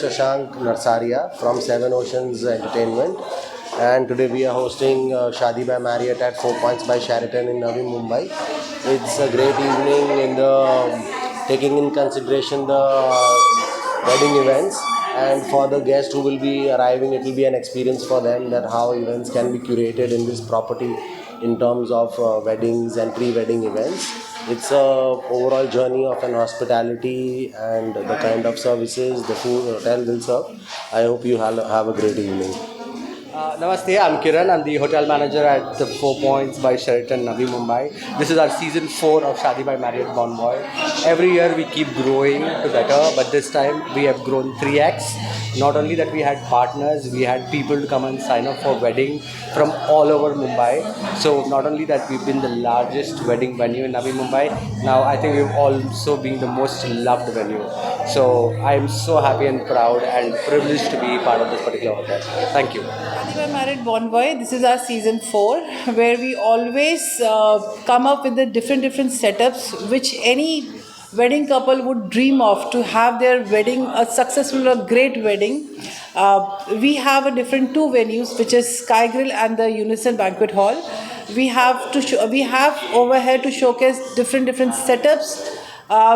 Shashank Narsaria from Seven Oceans Entertainment, and today we are hosting Shadi by Marriott at 4 Points by Sheraton in Navi Mumbai. It's a great evening in the taking in consideration the wedding events, and for the guests who will be arriving, it will be an experience for them that how events can be curated in this property in terms of weddings and pre-wedding events. It's a overall journey of an hospitality and the kind of services the food hotel will serve. I hope you have a great evening. Namaste, I'm Kiran. I'm the hotel manager at the 4 Points by Sheraton, Navi Mumbai. This is our season 4 of Shadi by Marriott Bonvoy. Every year we keep growing to better, but this time we have grown 3x. Not only that, we had partners, we had people to come and sign up for wedding from all over Mumbai. So not only that, we've been the largest wedding venue in Navi Mumbai. Now I think we've also been the most loved venue. So I'm so happy and proud and privileged to be part of this particular hotel. Thank you. Shadi by Marriott Bonvoy. This is our season 4, where we always come up with the different setups which any wedding couple would dream of to have their wedding a successful or great wedding. We have a different 2 venues, which is Sky Grill and the Unison Banquet Hall. We have we have over here to showcase different setups,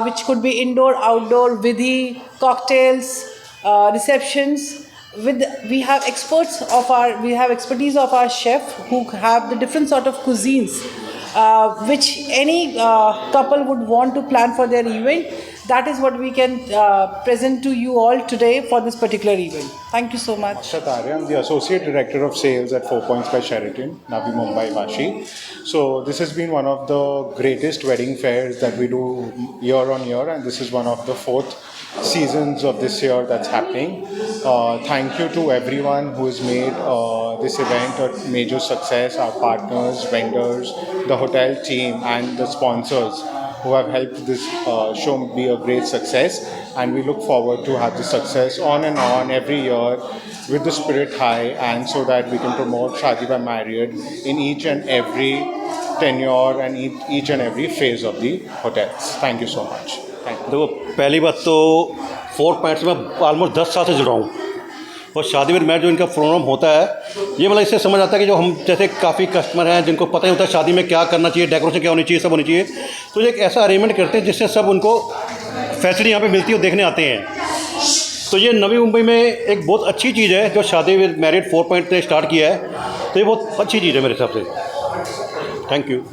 which could be indoor, outdoor, vidhi, cocktails, receptions. We have expertise of our chef who have the different sort of cuisines, which any couple would want to plan for their event. That is what we can present to you all today for this particular event. Thank you so much. I'm the Associate Director of Sales at 4 Points by Sheraton, Navi Mumbai, Vashi. So this has been one of the greatest wedding fairs that we do year on year, and this is one of the 4th seasons of this year that's happening. Thank you to everyone who has made this event a major success, our partners, vendors, the hotel team and the sponsors who have helped this show be a great success, and we look forward to have the success on and on every year with the spirit high, and so that we can promote Shadi by Marriott in each and every tenure and each and every phase of the hotels. Thank you so much. Thank you. देखो, पहली बात तो 4 points में almost 10 साल से जुड़ा हूँ, और शादी में मैरिज जो इनका प्रोग्राम होता है, ये मतलब इससे समझ आता है कि जो हम जैसे काफ़ी कस्टमर हैं जिनको पता ही होता है शादी में क्या करना चाहिए, डेकोरेशन क्या होनी चाहिए, सब होनी चाहिए, तो ये एक ऐसा अरेंजमेंट करते हैं जिससे सब उनको फैसिलिटी यहाँ पे मिलती है और देखने आते हैं। तो ये नवी मुंबई में एक बहुत अच्छी चीज़ है जो शादी विद मैरिड 4 पॉइंट ने स्टार्ट किया है, तो ये बहुत अच्छी चीज़ है मेरे हिसाब से। Thank you.